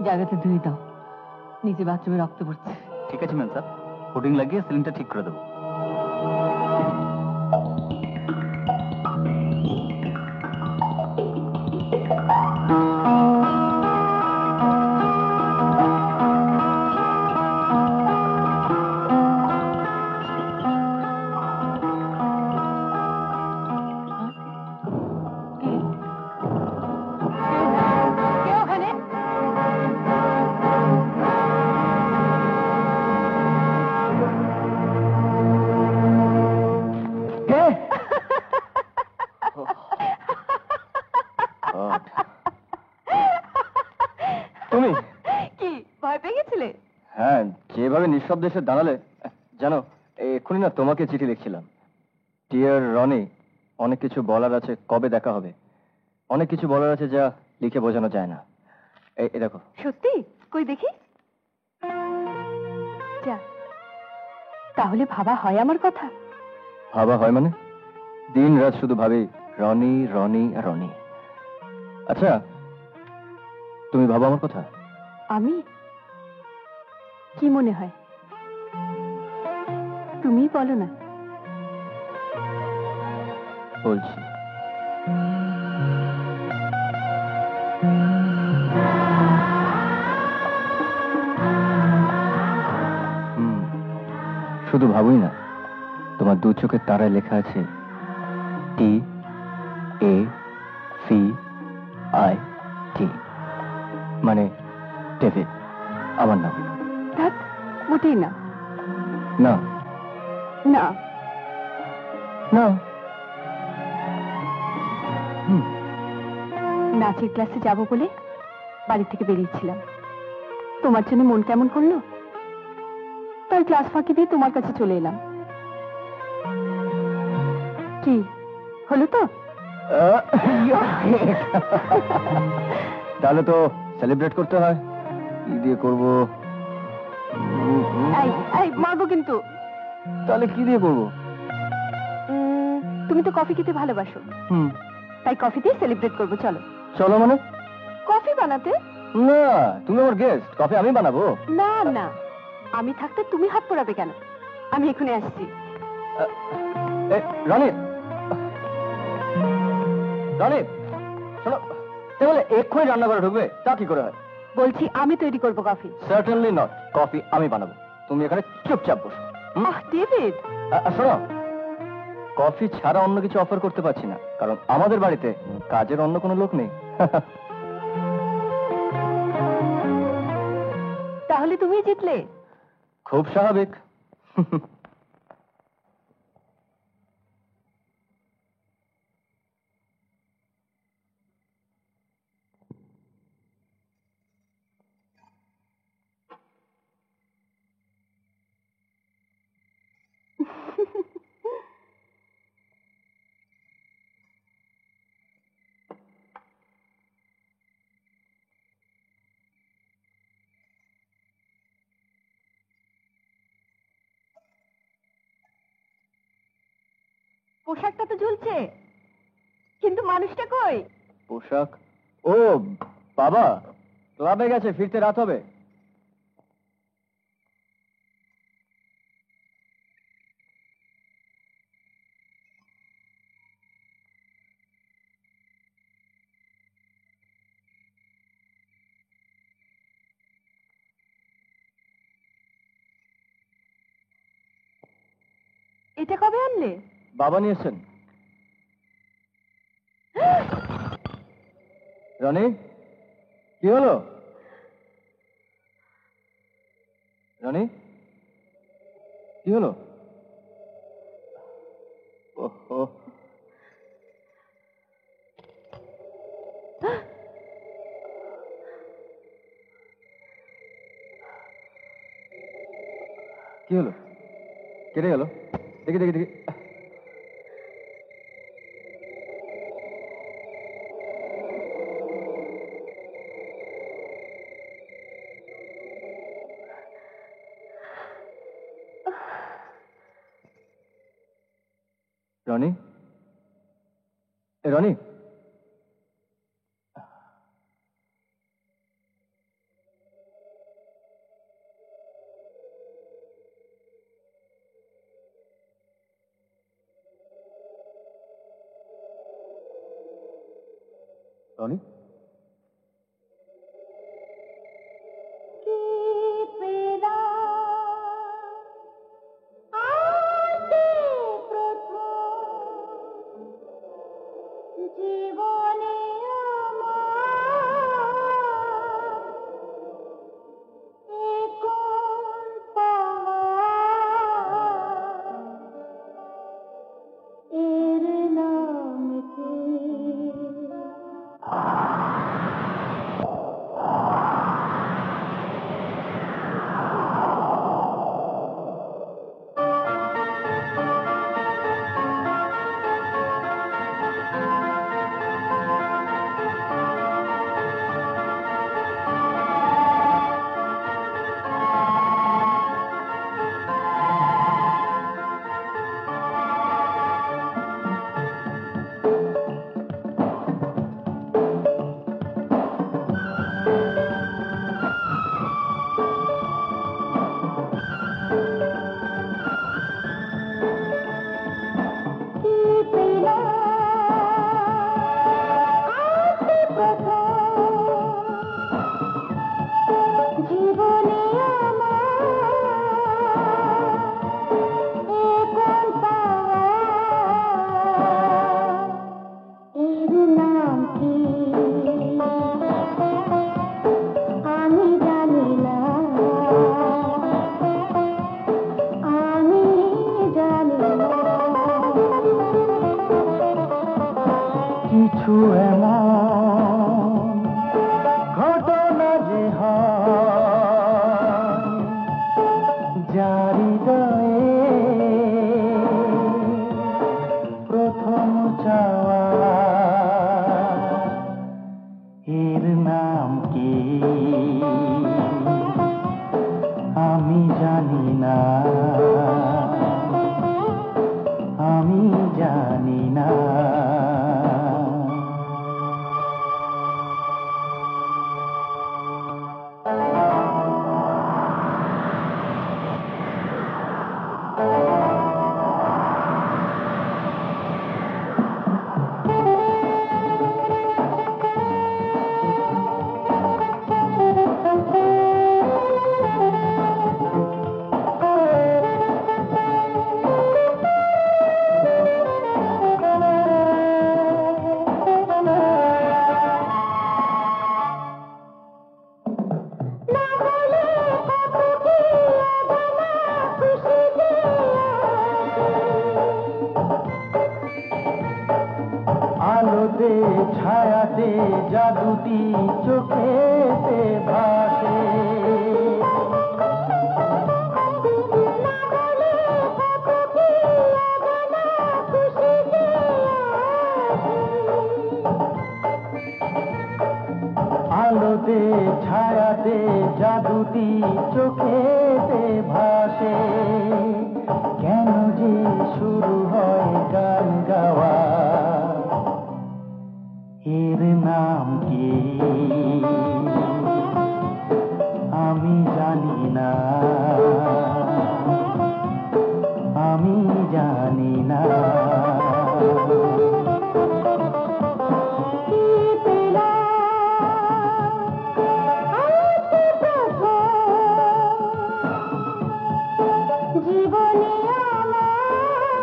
জায়গাটা ধুয়ে দাও, নিচে বাথরুমে রক্ত পড়ছে। ঠিক আছে ম্যাম স্যার, কোটিং লাগিয়ে সিলিংটা ঠিক করে দেবো। নিঃশব্দে এসে দাঁড়ালে, জানো এক্ষুনি না তোমাকে চিঠি লিখছিলাম। ডিয়ার রনি, অনেক কিছু বলার আছে, কবে দেখা হবে, অনেক কিছু বলার আছে যা লিখে বোঝানো যায় না। এই দেখো। সত্যি? কই দেখি। যা, তাহলে ভাবা হয় আমার কথা? ভাবা হয় মানে? দিন রাত শুধু ভাবি রনি রনি রনি। আচ্ছা, তুমি ভাবো আমার কথা? আমি? কি মনে হয়? তুমি বলো না। বলছি। শুধু ভাবুই না, তোমার দু চোখের তারায় লেখা আছে TACIT, মানে ডেভিড, আমার নাম। মোটেই না। না না না। নাচের ক্লাসে যাব বলে বাড়ি থেকে বেরিয়েছিলাম, তোমার জন্য মন কেমন করলো, তাই ক্লাস ফাঁকি দিয়ে তোমার কাছে চলে এলাম। কি হলো তো? তাহলে তো সেলিব্রেট করতে হয়। কি দিয়ে করবো? মারবো কিন্তু। তাহলে কি দিয়ে করবো? তুমি তো কফি খেতে ভালোবাসো, তাই কফি দিয়ে সেলিব্রেট করবো। চলো। চলো মানে? কফি বানাতে। না, তুমি আমার গেস্ট, কফি আমি বানাবো। না না, আমি থাকতে তুমি হাত পোড়াবে কেন? আমি এখানে আসছি। রনি, রনি শোনো, তাহলে এক্ষুনি রান্না করে ঢুকবে, তা কি করে হয়? বলছি আমি তৈরি করবো কফি। সার্টেনলি নট, কফি আমি বানাবো, তুমি এখানে চুপচাপ বসো। ডেভিড, শোনো, কফি ছাড়া অন্য কিছু অফার করতে পারছি না, কারণ আমাদের বাড়িতে কাজের অন্য কোনো লোক নেই। তাহলে তুমি জিতলে। খুব স্বাভাবিক। পোশাকটা তো ঝুলছে, কিন্তু মানুষটা কই? পোশাক? ও বাবা, ক্লাবে গেছে, ফিরতে রাত হবে। এটা কবে আনলে? বাবা নিয়ে এসছেন। রনি, কি হলো? রনি, কি হলো? ওহো, কি হলো? কেটে গেল? দেখি দেখি দেখি। রনি, রনি, রনি, জীবনে এর নাম কি? জীবনে এর নাম কি? আমি জানি না, আমি জানি না। কিছু এমন ঘটনা যে হয় যার হৃদয়ে প্রথম চাওয়া, এর নাম কি? আমি জানি না, আমি জানি না। আলোতে ছায়াতে জাদুটি চোখেতে ভাসে, আলোতে ছায়াতে জাদুটি চোখেতে ভাসে। কেন যে শুরু হয় গান গাওয়া, এর নাম কি? আমি জানি না, আমি জানি না। জীবনে আমার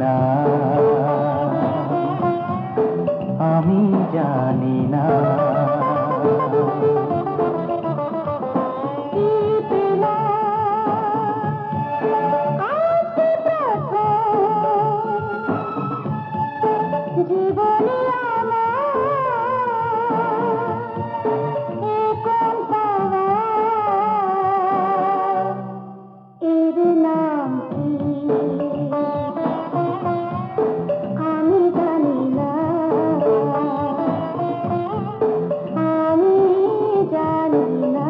না, আমি জানি না। জীবনে এর নাম কি আমি জানি না, আমি জানি না।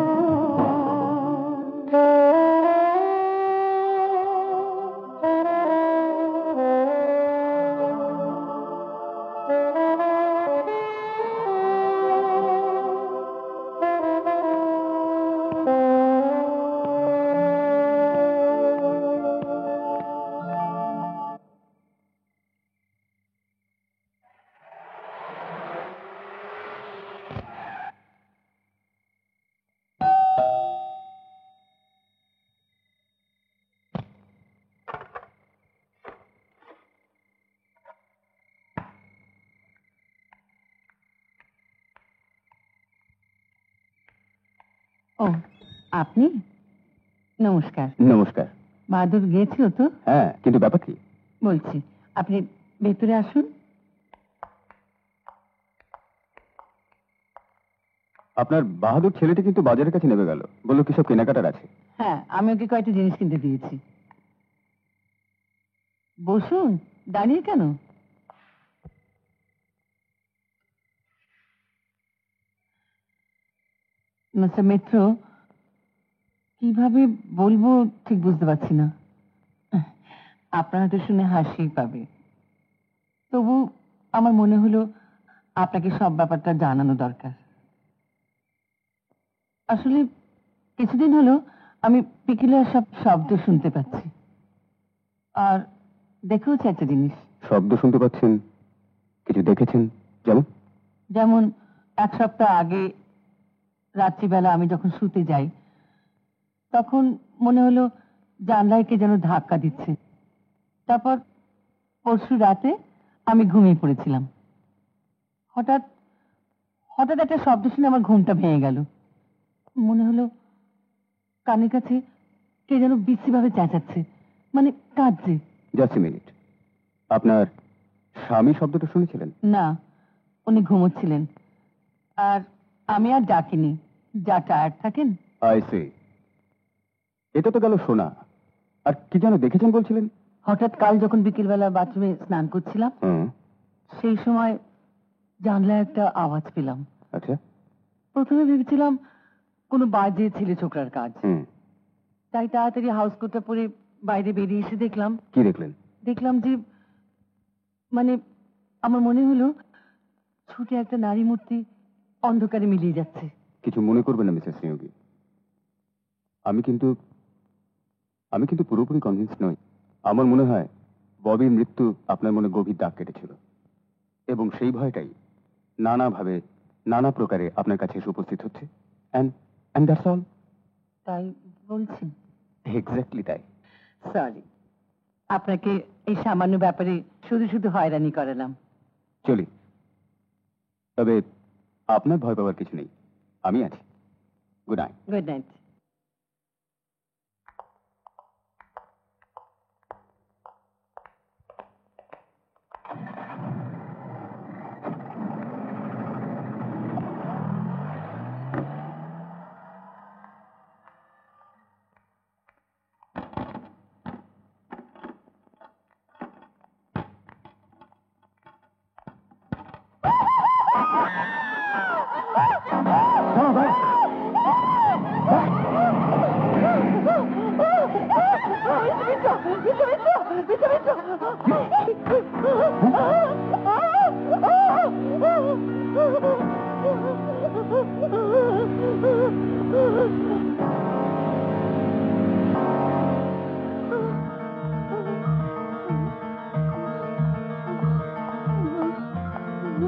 ও, আপনি? নমস্কার। নমস্কার। বাহাদুর গিয়েছিল তো? হ্যাঁ, কিন্তু ব্যাপার কি? বলছি, আপনি ভেতরে আসুন। আপনার বাহাদুর ছেলেটি কিন্তু বাজারের কাছে নেমে গেল, বললো কি সব কেনাকাটার আছে। হ্যাঁ, আমি ওকে কয়েকটা জিনিস কিনতে দিয়েছি। বসুন, দাঁড়িয়ে কেন? মিস্টার মিত্র, কিভাবে বলবো ঠিক বুঝতে পারছি না। আপনারা তো শুনে হাসি পাবে, তবু আমার মনে হলো আপনাকে সব ব্যাপারটা জানানো দরকার। আসলে কিছুদিন হলো আমি পিকিলার সব শব্দ শুনতে পাচ্ছি, আর দেখেওছি একটা জিনিস। শব্দ শুনতে পাচ্ছেন? কিছু দেখেছেন? যেমন? যেমন 1 সপ্তাহ আগে রাত্রিবেলা আমি যখন শুতে যাই, তখন মনে হলো জানলায় কে যেন ধাক্কা দিচ্ছে। তারপর পরশু রাতে আমি ঘুমিয়ে পড়েছিলাম। হঠাৎ হঠাৎ একটা শব্দ শুনে আমার ঘুমটা ভেঙে গেল। মনে হলো কানের কাছে কে যেন বিশ্রীভাবে চেঁচাচ্ছে, মানে কাঁদছে। জাস্ট এ মিনিট, আপনার স্বামী শব্দটা শুনেছিলেন? না, উনি ঘুমোচ্ছিলেন, আর আমি আর ডাকিনি। যা টায়ার্ড থাকেন। I see. এটা তো গেল শোনা, আর কি যেন দেখেছেন বলছিলেন? হঠাৎ কাল যখন বিকেলবেলা বাথরুমে স্নান করছিলাম, সেই সময় জানলায় একটা আওয়াজ পেলাম। আচ্ছা। প্রথমে ভেবেছিলাম কোনো বাজে ছেলে ছোকরার কাজ, হুম। তাই তাড়াতাড়ি হাউস কোটটা পরে বাইরে বেরিয়ে এসে দেখলাম। কি দেখলেন? দেখলাম যে, মানে আমার মনে হলো ছুটে একটা নারী মূর্তি অন্ধকারে মিলিয়ে যাচ্ছে। কিছু মনে করবেন না মিসেস নিয়োগী, আমি কিন্তু পুরোপুরি কনভিন্স নই। আমার মনে হয় ববির মৃত্যু আপনার মনে গভীর দাগ কেটেছিল, এবং সেই ভয়টাই নানাভাবে নানা প্রকারে আপনার কাছে এসে উপস্থিত হচ্ছে। And that's all. তাই বলছেন? এক্স্যাক্টলি তাই। সরি, আপনাকে এই সামান্য ব্যাপারে শুধু শুধু হয়রানি করালাম। চলি, তবে আপনার ভয় পাওয়ার কিছু নেই, আমি আছি। Good night. Good night.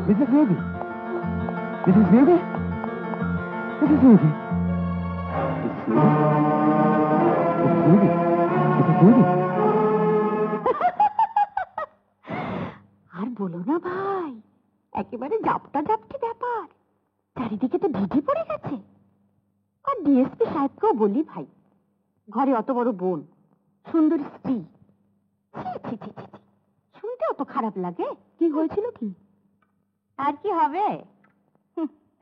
Mrs. Navy! Mrs. Navy! Mrs. Navy! Mrs. Navy! Mrs. Navy! একেবারে জাপটা জাপটি ব্যাপার, চারিদিকে তো ঢিঢি পড়ে গেছে। আর ডিএসপি সাহেবকেও বলি ভাই, ঘরে অত বড় বোন, সুন্দর স্ত্রী, শুনতেও তো খারাপ লাগে। কি হয়েছিল কি? আর কি হবে,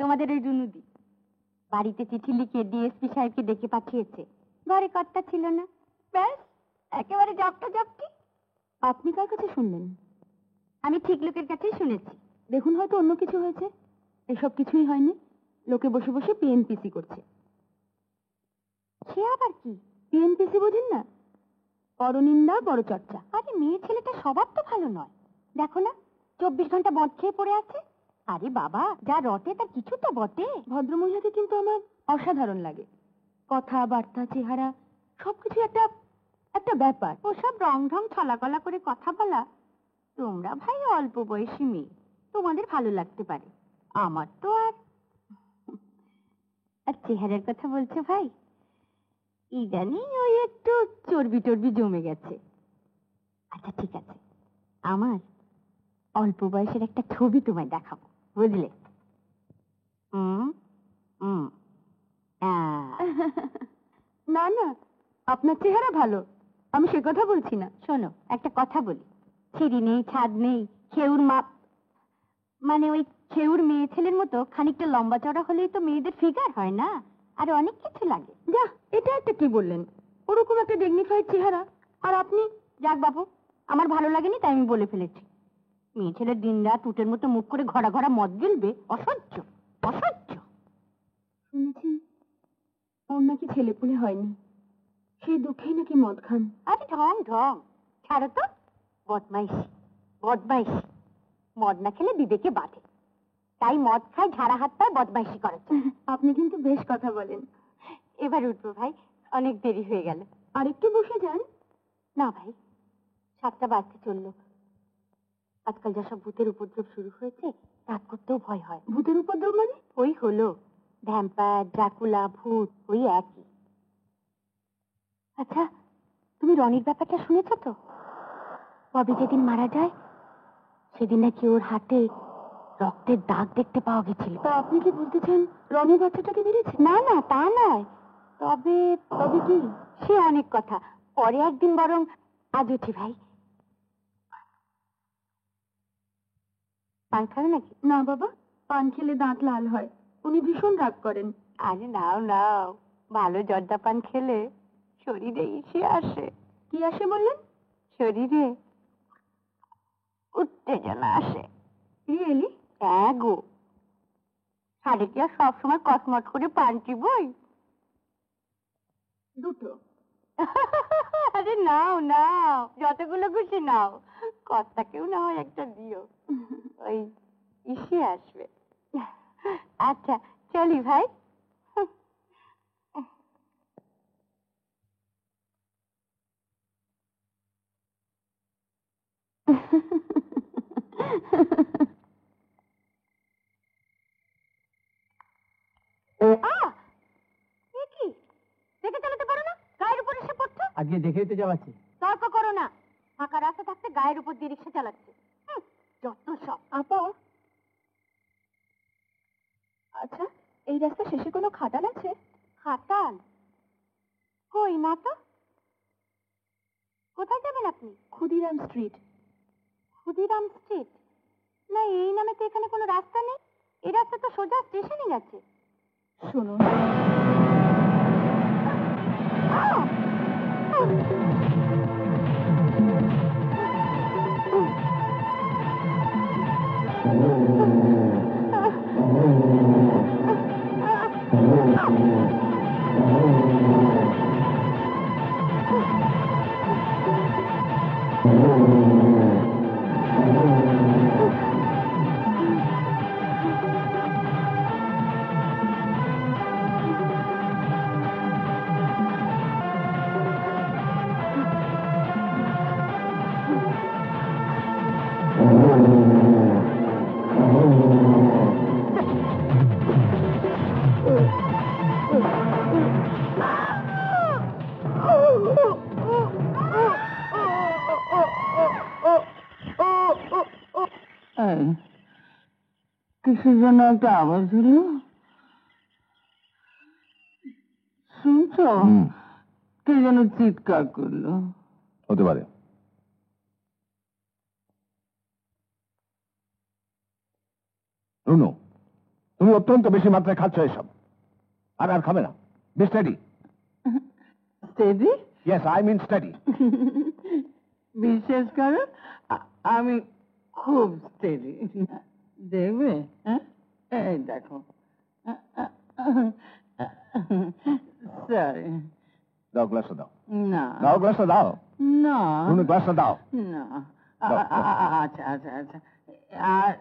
তোমাদের ওই রুনুদি বাড়িতে চিঠি লিখে ডিএসপি সাহেবকে ডেকে পাঠিয়েছে, ঘরে কর্তা ছিল না, ব্যাস একেবারে জাপটা জাপটি। আপনি কার কাছে শুনলেন? আমি ঠিক লোকের কাছেই শুনেছি। দেখুন, হয়তো অন্য কিছু হয়েছে। এসব কিছুই হয়নি, লোকে বসে বসে পিএনপিসি করছে। সে আবার কি? পিএনপিসি বোঝেন না? পরনিন্দা বড় চর্চা। আরে মেয়ে ছেলেটা স্বভাব তো ভালো নয়, দেখো না 24 ঘন্টা মদ খেয়ে পড়ে আছে। আরে বাবা, যা রটে তার কিছু তো বটে। ভদ্রমহিলাকে কিন্তু আমার অসাধারণ লাগে, কথাবার্তা, চেহারা, সবকিছু একটা একটা ব্যাপার। ওসব রং ঢং ছলাকলা করে কথা বলা, তোমরা ভাই অল্প বয়সী মেয়ে, তোমাদের ভালো লাগতে পারে, আমার তো আর চেহারার কথা বলছো ভাই, ইদানিং ওই একটু চর্বি টর্বি জমে গেছে। আচ্ছা ঠিক আছে, আমার অল্প বয়সের একটা ছবি তোমায় দেখাবো, বুঝলে? না না, আপনার চেহারা ভালো, আমি সে কথা বলছি না। শোনো, একটা কথা বলি, সিঁড়ি নেই, ছাদ নেই, খেউর মাপ, মানে ওই খেউর মেয়ে ছেলের মতো খানিকটা লম্বা চড়া হলেই তো মেয়েদের ফিগার হয় না, আর অনেক কিছু লাগে। যা, এটা একটা কি বললেন? ওরকম একটা ডিগনিফাইড চেহারা, আর আপনি? যাক বাবু, আমার ভালো লাগেনি তাই আমি বলে ফেলেছি। মেয়ে ছেলের দিন রাত উটের মতো মুখ করে ঘরা ঘরা মদ গিলবে, অসহ্য অসহ্য। শুনেছি ওর নাকি ছেলে পুলে হয়নি, সেই দুঃখেই নাকি মদ খান। আরে ঢং ঢং, ছাড়ো তো, বদমাইশি বদমাইশি। মদ না খেলে বিবেকে বাঁধে, তাই মদ খায়, ঝাড়া হাত পায়, বদমাইশি করে। আপনি কিন্তু বেশ কথা বলেন। এবার উঠবো ভাই, অনেক দেরি হয়ে গেল। আর একটু বসে যান না ভাই, 7টা বাজতে চললো। আজকাল যা সব ভূতের উপদ্রব শুরু হয়েছে, রাত করতেও ভয় হয়। ভূতের উপদ্রব মানে? ওই হলো ভ্যাম্পায়ার, ড্রাকুলা, ভূত, ওই একই। আচ্ছা, তুমি রনির ব্যাপারটা শুনেছ তো? ববি যেদিন মারা যায়, সেদিন নাকি ওর হাতে রক্তের দাগ দেখতে পাওয়া গেছিল। তা আপনি কি বলতে চান রনি বাচ্চাটাকে মেরেছে? না না, তা নয়, তবে তবে কি, সে অনেক কথা, পরে একদিন বরং। আজ উঠি ভাই। পান খাবে নাকি? না বাবা, পান খেলে দাঁত লাল হয়, উনি ভীষণ রাগ করেন। আরে নাও নাও, ভালো জর্দা পান খেলে শরীরে ইসে আসে। কি আসে বললেন? শরীরে উত্তেজনা আসে। রিয়েলি? হ্যাঁ গো, সাড়ে কি আর সবসময় কসমট করে পান চিবই? দুটো। আরে নাও নাও, যতগুলো খুশি নাও, কর্তাকেও না হয় একটা দিও, ওই ইসে আসবে। আচ্ছা চলি ভাই। কি দেখে চালাতে পারো না? গায়ের উপর এসে পড়ছো। আজকে দেখেই তো যাওয়াচ্ছি। তর্ক করো না, ফাঁকা রাস্তা থাকতে গায়ের উপর দিয়ে রিক্সা চালাচ্ছে, যত সব। আপা, আচ্ছা এই রাস্তা শেষে কোনো খাটাল আছে? খাটাল কই না তো। কোথায় যাবেন আপনি? ক্ষুদিরাম স্ট্রিট। ক্ষুদিরাম স্ট্রিট? না, এই নামে তো এখানে কোনো রাস্তা নেই, এই রাস্তা তো সোজা স্টেশনে গেছে। শুনুন, কিসের জন্য একটা আওয়াজ হলো শুনছো? কে যেন চিৎকার করলো। হতে পারে। রুনু, তুমি অত্যন্ত বেশি মাত্রায় খাচ্ছ এসব, আর আর খাবে না। Be study. Steady? Yes, I mean study. বিশ্বাস করো আমি খুব স্টেডি। দেখবে? এই দেখো। সরি। দাও গ্লাসটা দাও। না দাও গ্লাসটা দাও। না রুনু গ্লাসটা দাও। না দাও, দাও। আচ্ছা আচ্ছা আচ্ছা আর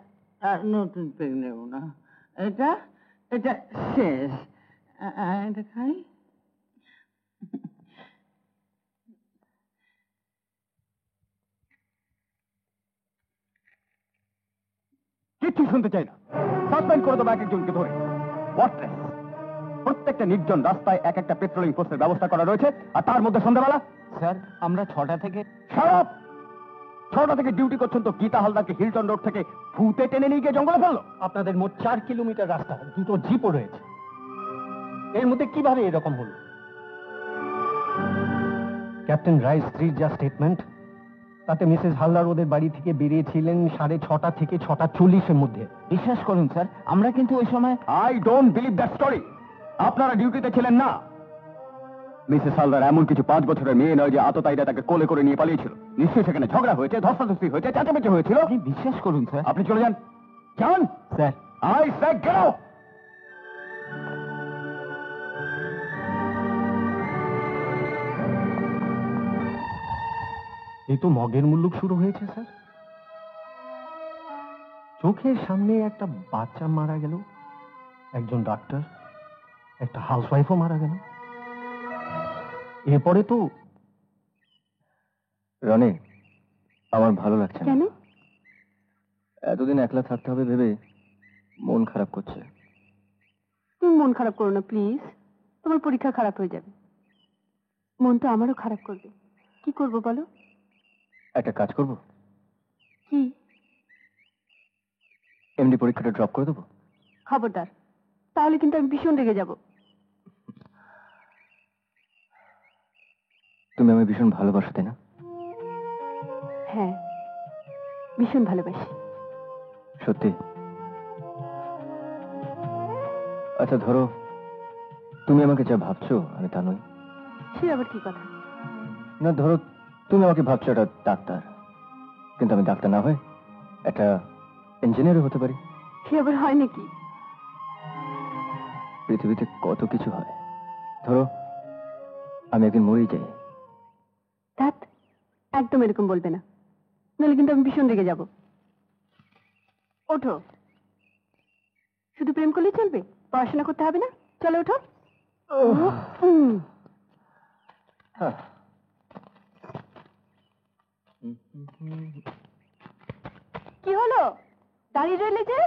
আর নতুন পেন নেব না। এটা এটা শেষ। এটা খাই। কিচ্ছু শুনতে চাই না। সাসপেন্ড করে দেবো এক একজনকে ধরে। ওয়াটলেস। প্রত্যেকটা নির্জন রাস্তায় এক একটা পেট্রোলিং পোস্টের ব্যবস্থা করা রয়েছে, আর তার মধ্যে সন্ধ্যাবেলা স্যার আমরা 6টা থেকে সারাপ 6টা থেকে ডিউটি করছেন তো গীতা হালদারকে হিলটন রোড থেকে ভূতে টেনে নিয়ে গিয়ে জঙ্গলে ফেললো। আপনাদের মোট 4 কিলোমিটার রাস্তা, 2টো জিপও রয়েছে। এর মধ্যে কিভাবে এরকম হলো? ক্যাপ্টেন রাইস স্ত্রীর যা স্টেটমেন্ট, তাতে মিসেস হালদার ওদের বাড়ি থেকে বেরিয়েছিলেন 6:30 থেকে 6:40 মধ্যে। বিশ্বাস করুন স্যার, আমরা কিন্তু ওই সময় I don't believe that story. আপনারা ডিউটিতে ছিলেন না। মিসেস হালদার এমন কিছু 5 বছরের মেয়ে নয় যে আততায়ীরা তাকে কোলে করে নিয়ে পালিয়েছিল। নিশ্চয়ই সেখানে ঝগড়া হয়েছে, ধস্তাধস্তি হয়েছে, চেঁচামেচি হয়েছিল। আপনি বিশ্বাস করুন স্যার। আপনি চলে যান। যান sir, I said get out. এই তো মগের মুল্লুক শুরু হয়েছে স্যার। চোখের সামনে একটা বাচ্চা মারা গেল, একজন ডাক্তার, একটা হাউসওয়াইফও মারা গেল। এরপরে তো রনি, আমার ভালো লাগছে না। কেন? এতদিন একলা থাকতে হবে ভেবে মন খারাপ করছে। তুমি মন খারাপ করো না প্লিজ, তোমার পরীক্ষা খারাপ হয়ে যাবে। মন তো আমারও খারাপ করবে। কি করব বলো? একটা কাজ করব, কি? এমডি পরীক্ষাটা ড্রপ করে দেবো। খবরদার, তাহলে কিন্তু আমি ভীষণ রেগে যাব। তুমি আমায় ভীষণ ভালোবাসো, তাই না? হ্যাঁ, ভীষণ ভালোবাসি। সত্যি? আচ্ছা ধরো তুমি আমাকে যা ভাবছো আমি তা নই। সে আবার কি কথা? না ধরো তুমি আমাকে ভাবছো একটা ডাক্তার, কিন্তু আমি ডাক্তার না হয়ে একটা ইঞ্জিনিয়ারও হতে পারি। সে আবার হয় নাকি? পৃথিবীতে কত কিছু হয়। ধরো আমি একদিন মরেই যাই। ধ্যাৎ, একদম এরকম বলবে না, নাহলে কিন্তু আমি ভীষণ রেগে যাব। ওঠো। শুধু প্রেম করলে চলবে? পড়াশোনা করতে হবে না? চলো ওঠো। হ্যাঁ। কি হলো, দাঁড়িয়ে রইলে যে?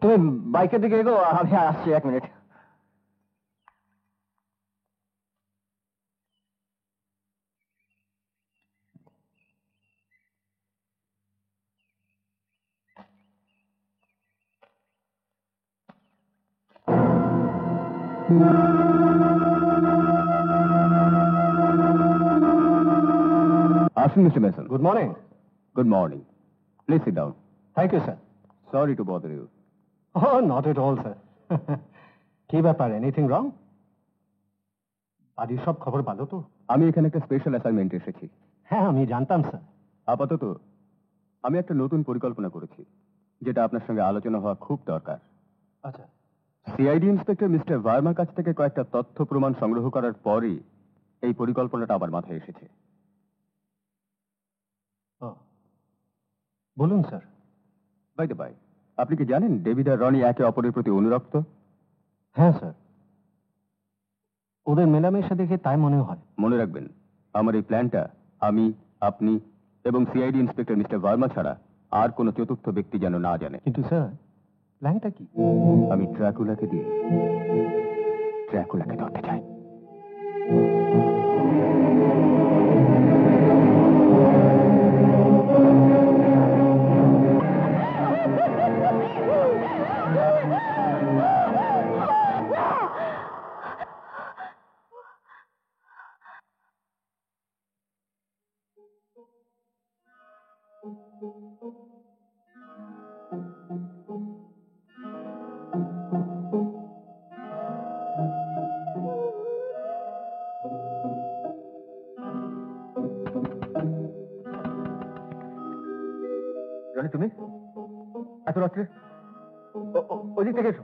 তুমি বাইকের দিকে এগো, আমি আসছি 1 মিনিট। আসুন mister Mason. Good morning. Good morning. Please sit down. Thank you sir. Sorry to bother you. Oh, not at all, sir. কি ব্যাপার, এনিথিং রং? বাড়ির সব খবর ভালো তো? আমি এখানে একটা স্পেশাল অ্যাসাইনমেন্ট এসেছি। হ্যাঁ আমি জানতাম স্যার। আপাতত আমি একটা নতুন পরিকল্পনা করেছি, যেটা আপনার সঙ্গে আলোচনা হওয়া খুব দরকার। আচ্ছা। সিআইডি ইন্সপেক্টর মিস্টার ভার্মার কাছ থেকে কয়েকটা তথ্য প্রমাণ সংগ্রহ করার পরই এই পরিকল্পনাটা আমার মাথায় এসেছে। বলুন স্যার। বাই দ্য বাই, আপনি কি জানেন ডেভিড আর রনি একে অপরের প্রতি অনুরক্ত? হ্যাঁ স্যার, ওদের মেলামেশা দেখে তাই মনে হয়। মনে রাখবেন, আমার এই প্ল্যানটা আমি, আপনি এবং সিআইডি ইন্সপেক্টর মিস্টার ভার্মা ছাড়া আর কোনো চতুর্থ ব্যক্তি যেন না জানে। কিন্তু স্যার প্ল্যানটা কি? আমি ড্রাকুলাকে দিয়ে ড্রাকুলাকে ধরতে চাই। রনি, তুমি এত রাত্রে ওদিক থেকে এসো।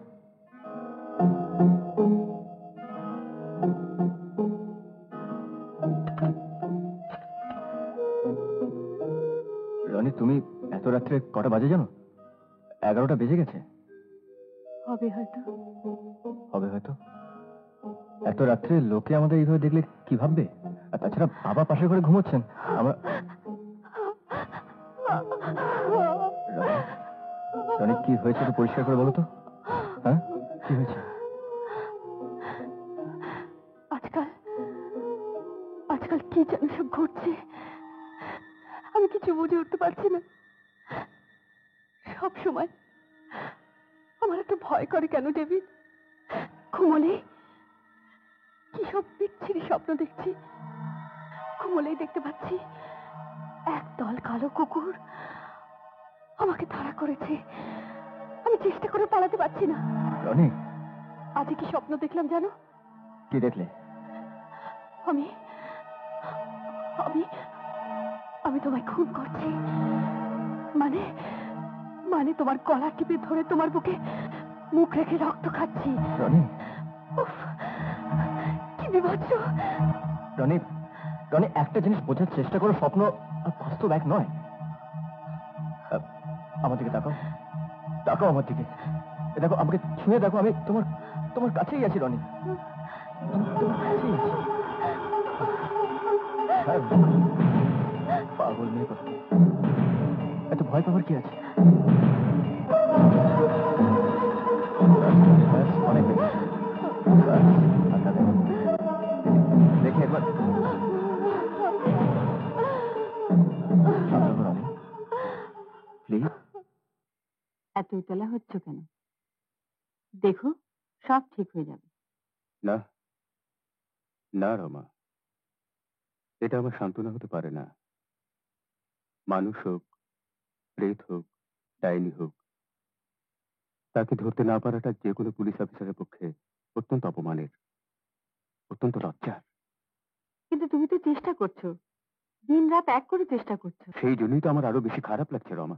রনি, তুমি এত রাত্রে কটা বাজে জানো? 11টা বেজে গেছে। হবে হয়তো। হবে হয়তো? এত রাত্রে লোকে আমাদের এইভাবে দেখলে কি ভাববে? আর তাছাড়া বাবা পাশের ঘরে ঘুমোচ্ছেন। আমরা রনি, কি হয়েছে তো পরিষ্কার করে বলো তো। হ্যাঁ, কি হয়েছে? আজকাল কি যেন সব ঘটছে, আমি কিছু বুঝে উঠতে পারছি না। সব সময় আমার একটা ভয় করে কেন ডেভিড? ঘুমোলে কি সব বিচ্ছিরি স্বপ্ন দেখছি। ঘুমোলেই দেখতে পাচ্ছি একদল কালো কুকুর আমাকে তাড়া করেছে। আমি চেষ্টা করে পালাতে পারছি না। রনি, আজকে কি স্বপ্ন দেখলাম জানো? কি দেখলে? আমি আমি আমি তোমায় খুন করছি। মানে মানে তোমার গলা টিপে ধরে তোমার বুকে মুখ রেখে রক্ত খাচ্ছি। রনি, উফ, কি বিভৎস! রনি, রনি, একটা জিনিস বোঝার চেষ্টা করো, স্বপ্ন আর বাস্তব এক নয়। আমার দিকে তাকাও, তাকাও আমার দিকে। দেখো, আমাকে ছুঁয়ে দেখো, আমি তোমার তোমার কাছেই আছি রনি, তোমার কাছেই আছি। হ্যাঁ, পাগল মেয়ে কথা, এত ভয় পাবার কি আছে? অনেক দেখে একবার প্লিজ। এত উতলা হচ্ছ কেন? দেখো, সব ঠিক হয়ে যাবে। না না রমা, এটা আমার সান্ত্বনা হতে পারে না। মানুষ হোক, প্রেত হোক, ডাইনি হোক, তাকে ধরতে না পারাটা যে কোনো পুলিশ অফিসারের পক্ষে অত্যন্ত অপমানের, অত্যন্ত লজ্জার। কিন্তু তুমি তো চেষ্টা করছো, দিন রাত এক করে চেষ্টা করছো। সেই জন্যই তো আমার আরো বেশি খারাপ লাগছে রমা।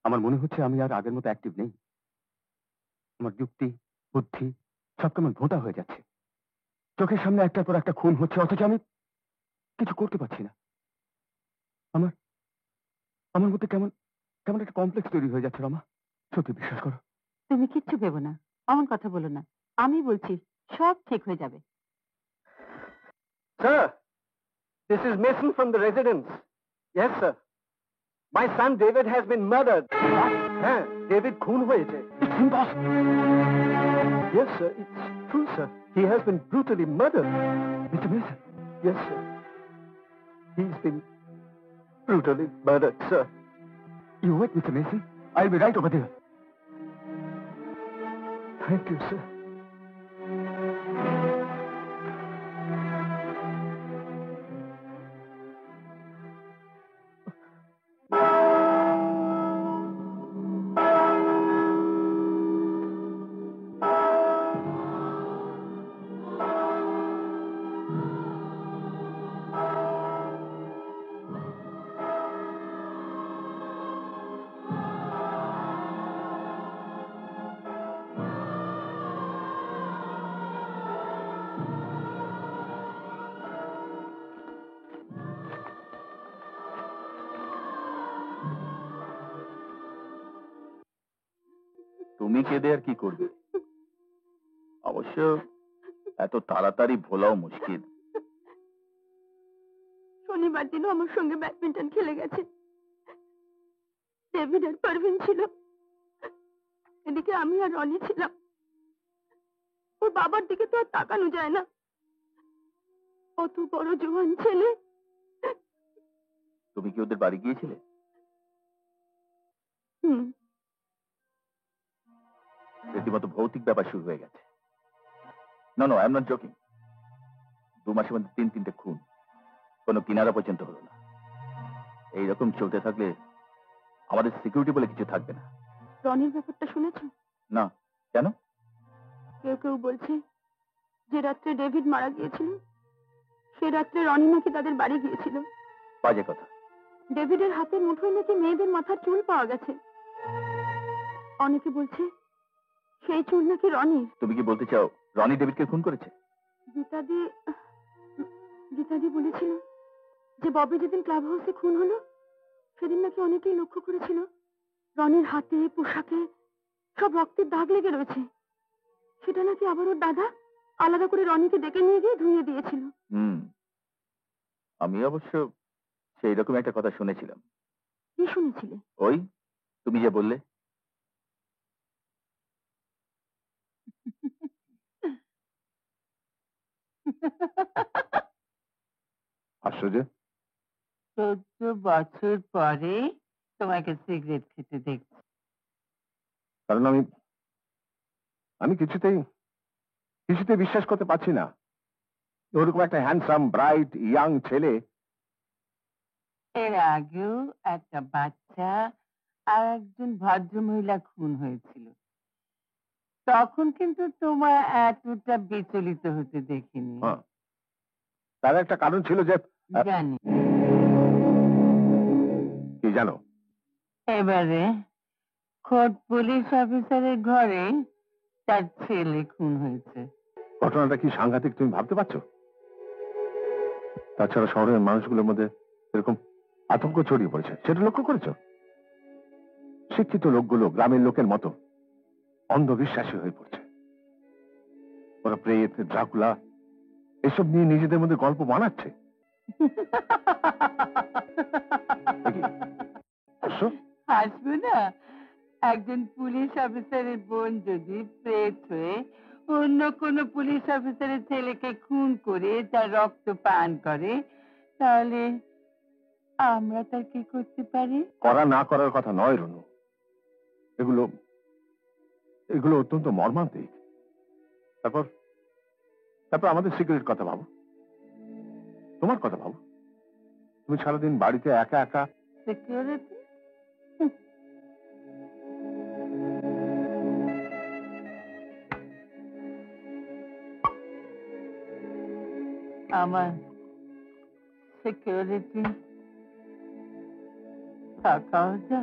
আমার মনে হচ্ছে আমি আর আগের মতো অ্যাক্টিভ নেই। আমার যুক্তি, বুদ্ধি সব কেমন ভোঁতা হয়ে যাচ্ছে। চোখের সামনে একটার পর একটা খুন হচ্ছে, অথচ আমি কিছু করতে পারছি না। আমার আমার মধ্যে কেমন কেমন একটা কমপ্লেক্স তৈরি হয়ে যাচ্ছে রমা। সত্যি বিশ্বাস করো। তুমি কিচ্ছু ভেবো না, এমন কথা বলো না। আমি বলছি সব ঠিক হয়ে যাবে। Sir, this is Mason from the residence. Yes, sir. My son David has been murdered. হ্যাঁ, David খুন হয়েছে। It's impossible. Yes, sir. It's true, sir. He has been brutally murdered. Mr. Mason. Yes, sir. He's been brutally murdered, sir. You wait, Mr. Mason. I'll be right over there. Thank you, sir. তুমি কেঁদে আর কি করবে? অবশ্য এত তাড়াতাড়ি ভোলাও মুশকিল। শনিবার দিনও আমার সঙ্গে ব্যাডমিন্টন খেলে গেছে। ডেভিড আর পারভিন ছিল, এদিকে আমি আর রনি ছিলাম। ওর বাবার দিকে তো আর তাকানো যায় না, অত বড় জোয়ান ছেলে। তুমি কি ওদের বাড়ি গিয়েছিলে? হুম, রীতিমতো ভৌতিক ব্যাপার শুরু হয়ে গেছে। No no, I am not joking. 2 মাসের মধ্যে 3-3টে খুন, কোনো কিনারা পর্যন্ত হলো না। এইরকম চলতে থাকলে আমাদের সিকিউরিটি বলে কিছু থাকবে না। রনির ব্যাপারটা শুনেছ? না, কেন? কেউ কেউ বলছে যে রাত্রে ডেভিড মারা গিয়েছিল সে রাত্রে রনি নাকি তাদের বাড়ি গিয়েছিল। বাজে কথা। ডেভিডের হাতের মুঠোয় নাকি মেয়েদের মাথার চুল পাওয়া গেছে। অনেকে বলছে সেই চুল নাকি রনির। তুমি কি বলতে চাও রনি ডেভিডকে খুন করেছে? গীতাদি বলেছিল যে ববি যেদিন ক্লাব হাউসে খুন হলো সেদিন নাকি অনেকেই লক্ষ্য করেছিল রনির হাতে পোশাকে সব রক্তের দাগ লেগে রয়েছে। সেটা নাকি আবার ওর দাদা আলাদা করে রনিকে ডেকে নিয়ে গিয়ে ধুয়ে দিয়েছিল। আমি অবশ্য সেই রকম একটা কথা শুনেছিলাম। কি শুনেছিলে? ওই তুমি যে বললে। আশ্চর্য, 14 বছর পরে তোমাকে সিগারেট খেতে দেখছি। কারণ আমি কিছুতেই বিশ্বাস করতে পারছি না ওরকম একটা হ্যান্ডসাম ব্রাইট ইয়াং ছেলে। এর আগেও একটা বাচ্চা আর একজন ভদ্রমহিলা খুন হয়েছিল, তখন কিন্তু তোমার এতটা বিচলিত হতে দেখিনি। তার একটা কারণ ছিল যে জানি। কি জানো? এবারে খোদ পুলিশ অফিসারের ঘরে তার ছেলে খুন হয়েছে। ঘটনাটা কি সাংঘাতিক তুমি ভাবতে পারছো? তাছাড়া শহরের মানুষগুলোর মধ্যে এরকম আতঙ্ক ছড়িয়ে পড়েছে, সেটা লক্ষ্য করেছো? শিক্ষিত লোকগুলো গ্রামের লোকের মতো অন্ধবিশ্বাসী হয়ে পড়ছে। ওরা প্রেত, ড্রাকুলা এসব নিয়ে নিজেদের মধ্যে গল্প বানাচ্ছে। হাসবো না? একজন পুলিশ অফিসারের বোন যদি প্রেত হয়ে অন্য কোনো পুলিশ অফিসারের ছেলেকে খুন করে তার রক্ত পান করে, তাহলে আমরা তার কি করতে পারি? করা না করার কথা নয় রনু, এগুলো অত্যন্ত মর্মান্তিক। তারপর আমাদের সিকিউরিটির কথা ভাবো, তোমার কথা ভাবো। তুমি সারাদিন বাড়িতে একা একা। সিকিউরিটি? আমার সিকিউরিটি থাকাও যা,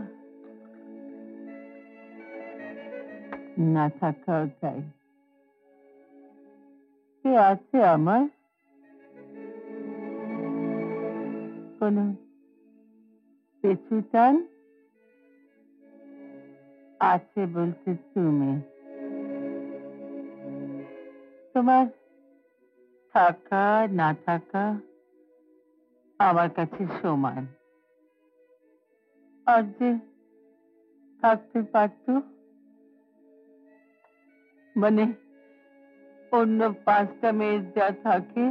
না থাকাও চাই। কে আছে আমার? কোন পেছুটান আছে বলতে তুমি? তোমার থাকা না থাকা আমার কাছে সমান। আর যে থাকতে পারত, মানে অন্য 5টা মেয়ের যা থাকে,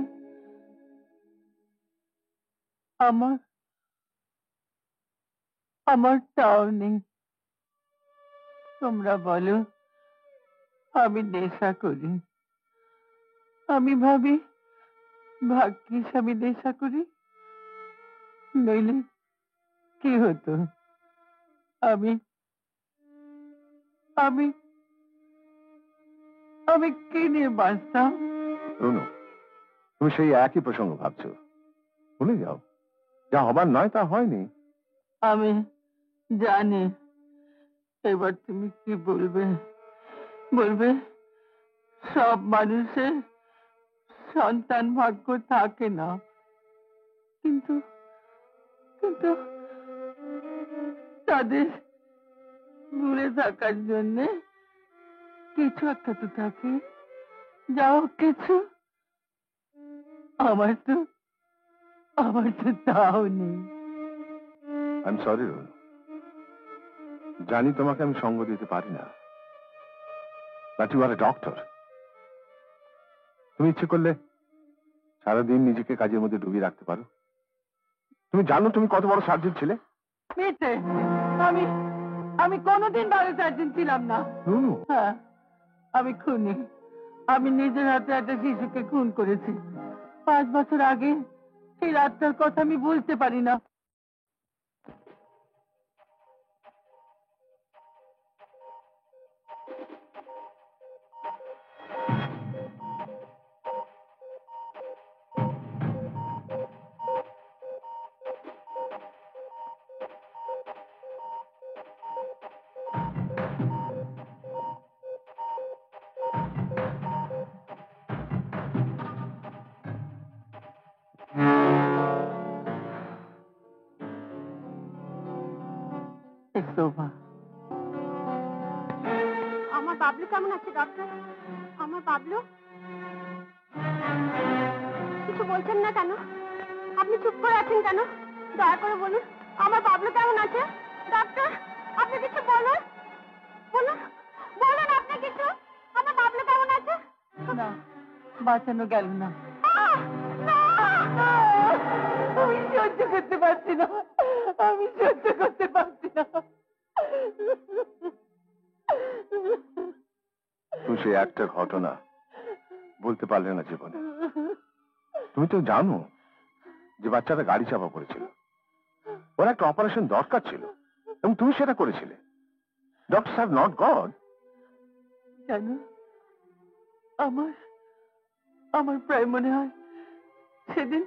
আমার তাও নেই। তোমরা বলো আমি নেশা করি, আমি ভাবি ভাগ্যিস আমি নেশা করি, নইলে কি হতো? আমি আমি আমি কি নিয়ে বাঁচতাম? রনু, তুমি সেই একই প্রসঙ্গ ভাবছো। ভুলে যাও, যা হবার নয় তা হয়নি। আমি জানি। এবার তুমি কি বলবে? বলবে সব মানুষের সন্তান ভাগ্য থাকে না, কিন্তু কিন্তু তাদের দূরে থাকার জন্য কিছু একটা তো থাকে, যাও কিছু। আমার তো তাও নেই। আই এম সরি রনু, জানি তোমাকে আমি সঙ্গ দিতে পারি না, but you are a doctor. তুমি ইচ্ছে করলে সারাদিন নিজেকে কাজের মধ্যে ডুবিয়ে রাখতে পারো। তুমি জানো তুমি কত বড় সার্জন ছিলে? মিথ্যে। আমি কোনোদিন ভালো সার্জন ছিলাম না। রনু, হ্যাঁ, আমি খুনি। আমি নিজের হাতে একটা শিশুকে খুন করেছি 5 বছর আগে। সেই রাতটার কথা আমি বলতে পারি না। It's over. আমার বাবলু কেমন আছে ডক্টর? আমার বাবলু কিছু বলছেন না কেন? আপনি চুপ করে আছেন কেন? দয়া করে বলুন আমার বাবলু কেমন আছে? ডক্টর আপনি কিছু বলুন, বলুন বলুন আপনি কিছু। আমার বাবলু কেমন আছে? না, বাঁচানো গেল না। আমি সহ্য করতে পারছি না, আমি সহ্য করতে পারছি না। তুমি সে একটা ঘটনা বলতে পারলে না জীবনে। তুমি তো জানো যে বাচ্চাটা গাড়ি চাপা পড়েছিল, ওর একটা অপারেশন দরকার ছিল এবং তুমি সেটা করেছিলে। Doctor are not god. জানো, আমার প্রায় মনে হয় সেদিন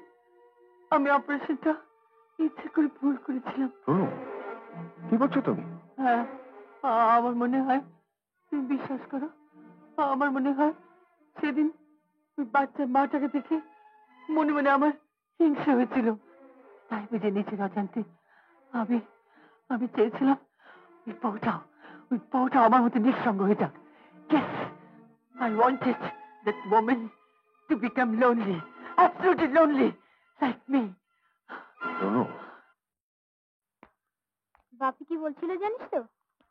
আমি অপারেশনটা ইচ্ছে করে ভুল করেছিলাম। শুনো, কি বলছো তুমি? হ্যাঁ, আমার মনে হয়, তুমি বিশ্বাস করো, আমার মনে হয় সেদিন ওই বাচ্চার মাটাকে দেখে মনে মনে আমার হিংসা হয়েছিল। তাই বুঝে নিজের অজান্তে আমি চেয়েছিলাম ওই বউটাও আমার মতো নিঃসঙ্গ হয়ে যাক। Yes, I wanted that woman to become lonely, absolutely lonely, like me. শোনো, বাপি কি বলছিল জানিস তো?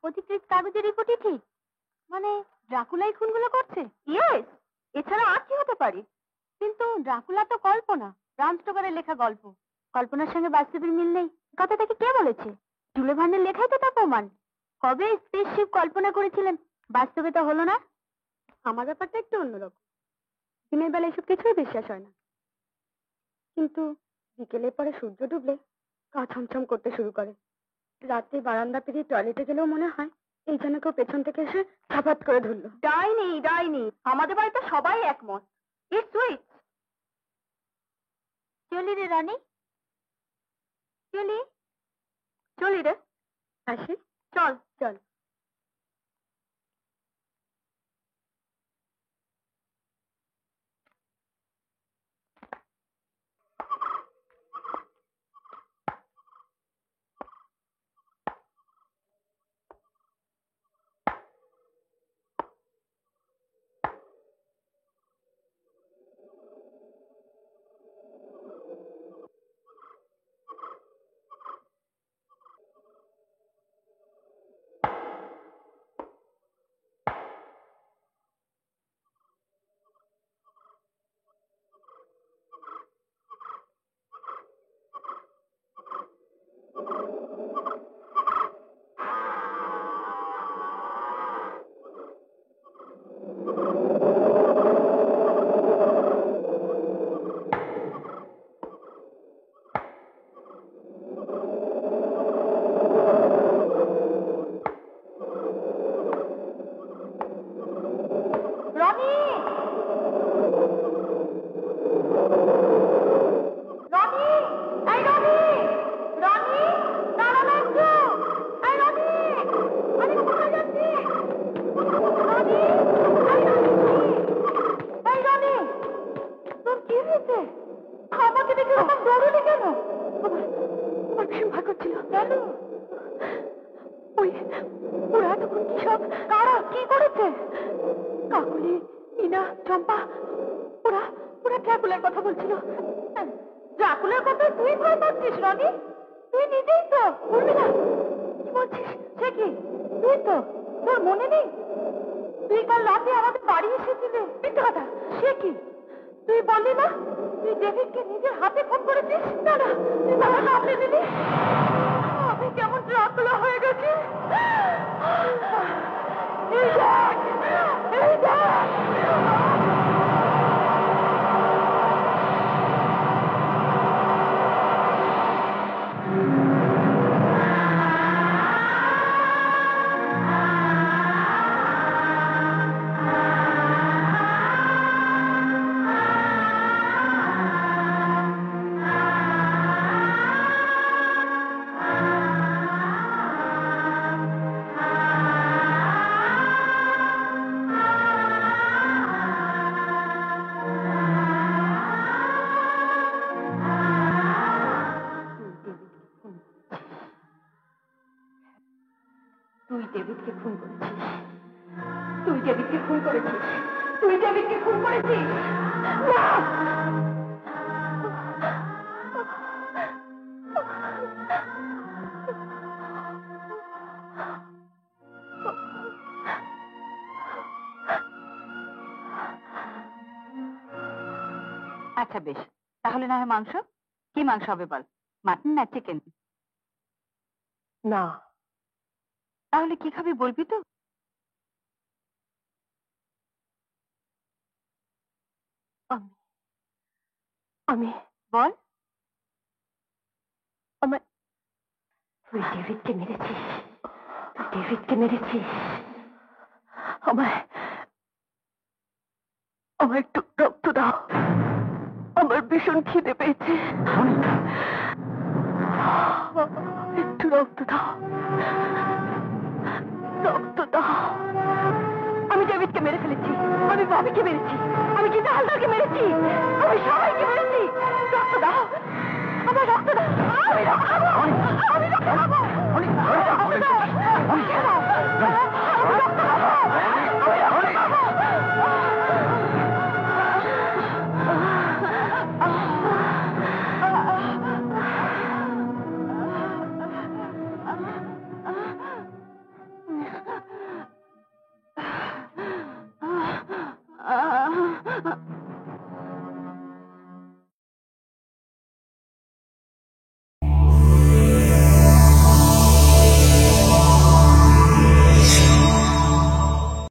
অধিকৃত কাগজের রিপোর্টই ঠিক, মানে ড্রাকুলাই খুনগুলো করছে। ইয়েস, এছাড়া আর কি হতে পারে? কিন্তু ড্রাকুলা তো কল্পনা, ব্রাম স্টোকারের লেখা গল্প। কল্পনার সঙ্গে বাস্তবের মিল নেই, কথাটাকে কে বলেছে? জুলে ভার্নের লেখাই তো তার প্রমাণ। কবে স্পেসশিপ কল্পনা করেছিলেন, বাস্তবে তো হলো না। আমার ব্যাপারটা একটু অন্যরকম, দিনের বেলা এসব কিছুই বিশ্বাস হয় না, কিন্তু বিকেলের পরে সূর্য ডুবলে গা ছমছম করতে শুরু করে। রাতে বারান্দা পেরিয়ে টয়লেটে গেলেও মনে হয় এই যেন কেউ পেছন থেকে এসে ঝাপাত করে ধরলো। ডাইনি ডাইনি, আমাদের বাড়িতে সবাই একমত। It's sweet. চলি রে রানী, চলি রে, আসি, চল চল। তুই ডেভিডকে খুন করেছিস, তুই ডেভিডকে খুন করেছিস, তুই ডেভিডকে খুন করেছিস। না! আচ্ছা বেশ, তাহলে না হয় মাংস। কি মাংস হবে বল? মাটন না চিকেন? না, তাহলে কি খাবি বলবি তো? আমি বল। আমার তুই ডেভিডকে মেরেছিস, তুই ডেভিডকে মেরেছিস। আমায় আমার একটু রক্ত দাও, আমার ভীষণ খিদে পেয়েছে। একটু রক্ত দাও, রক্ত দাও। আমি ডেভিডকে মেরে ফেলেছি, আমি ববিকে মেরেছি, আমি কিন্তু হালদারকে মেরেছি, আমি সবাইকে মেরেছি। রক্ত দাও, আমার রক্ত দাও, আমি রক্ত দাও।